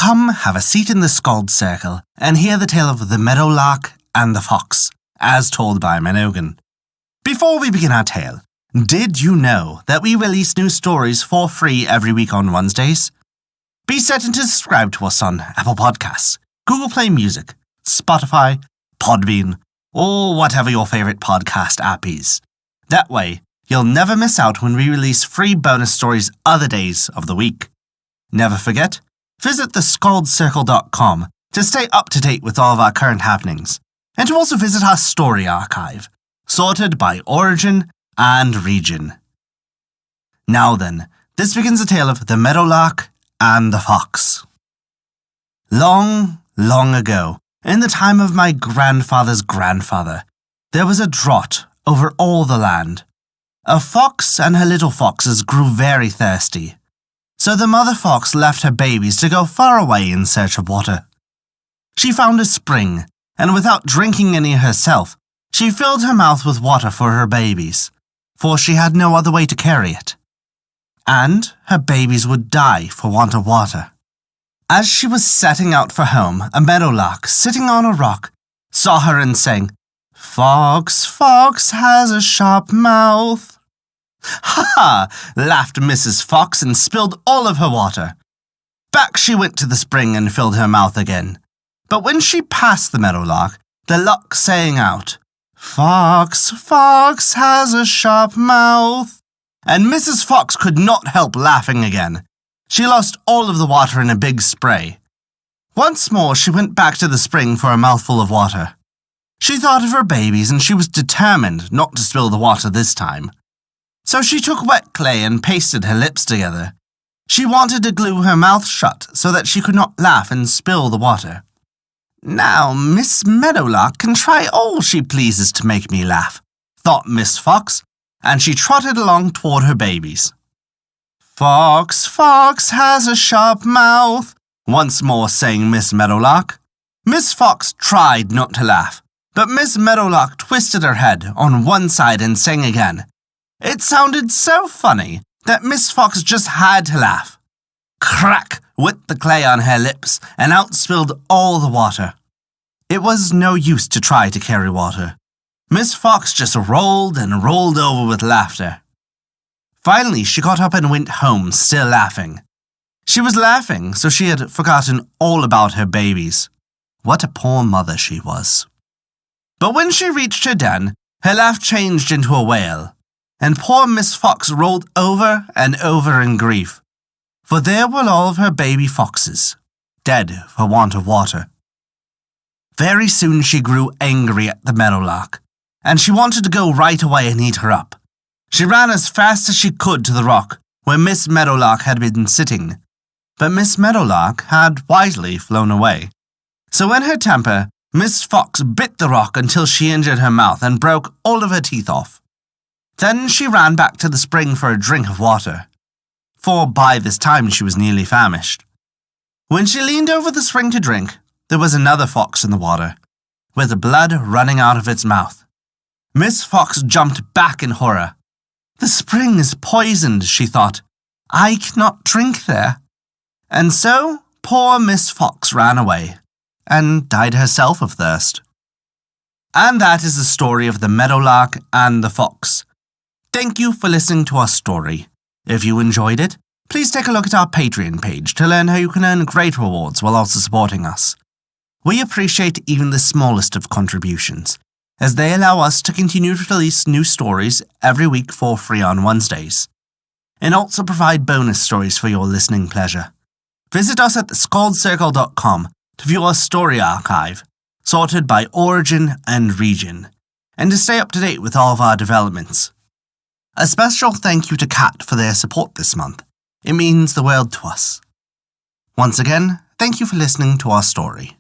Come have a seat in the Skald circle and hear the tale of the Meadow Lark and the Fox, as told by Mynogan. Before we begin our tale, did you know that we release new stories for free every week on Wednesdays? Be certain to subscribe to us on Apple Podcasts, Google Play Music, Spotify, Podbean, or whatever your favorite podcast app is. That way, you'll never miss out when we release free bonus stories other days of the week. Never forget, visit thescaldcircle.com to stay up to date with all of our current happenings, and to also visit our story archive, sorted by origin and region. Now then, this begins the tale of the Meadow Lark and the Fox. Long, long ago, in the time of my grandfather's grandfather, there was a drought over all the land. A fox and her little foxes grew very thirsty. So the mother fox left her babies to go far away in search of water. She found a spring, and without drinking any herself, she filled her mouth with water for her babies, for she had no other way to carry it. And her babies would die for want of water. As she was setting out for home, a meadow lark sitting on a rock saw her and sang, "Fox, fox has a sharp mouth." "Ha ha!" laughed Mrs. Fox and spilled all of her water. Back she went to the spring and filled her mouth again. But when she passed the meadow lark, the lark sang out, "Fox, fox has a sharp mouth." And Mrs. Fox could not help laughing again. She lost all of the water in a big spray. Once more she went back to the spring for a mouthful of water. She thought of her babies and she was determined not to spill the water this time. So she took wet clay and pasted her lips together. She wanted to glue her mouth shut so that she could not laugh and spill the water. "Now Miss Meadowlark can try all she pleases to make me laugh," thought Miss Fox, and she trotted along toward her babies. "Fox, fox has a sharp mouth," once more sang Miss Meadowlark. Miss Fox tried not to laugh, but Miss Meadowlark twisted her head on one side and sang again. It sounded so funny that Miss Fox just had to laugh. Crack went the clay on her lips, and out spilled all the water. It was no use to try to carry water. Miss Fox just rolled and rolled over with laughter. Finally, she got up and went home, still laughing. She was laughing, so she had forgotten all about her babies. What a poor mother she was. But when she reached her den, her laugh changed into a wail, and poor Miss Fox rolled over and over in grief, for there were all of her baby foxes, dead for want of water. Very soon she grew angry at the meadowlark, and she wanted to go right away and eat her up. She ran as fast as she could to the rock where Miss Meadowlark had been sitting, but Miss Meadowlark had wisely flown away. So in her temper, Miss Fox bit the rock until she injured her mouth and broke all of her teeth off. Then she ran back to the spring for a drink of water, for by this time she was nearly famished. When she leaned over the spring to drink, there was another fox in the water, with the blood running out of its mouth. Miss Fox jumped back in horror. "The spring is poisoned," she thought. "I cannot drink there." And so poor Miss Fox ran away, and died herself of thirst. And that is the story of the meadowlark and the fox. Thank you for listening to our story. If you enjoyed it, please take a look at our Patreon page to learn how you can earn great rewards while also supporting us. We appreciate even the smallest of contributions, as they allow us to continue to release new stories every week for free on Wednesdays, and also provide bonus stories for your listening pleasure. Visit us at thescaldcircle.com to view our story archive, sorted by origin and region, and to stay up to date with all of our developments. A special thank you to Kat for their support this month. It means the world to us. Once again, thank you for listening to our story.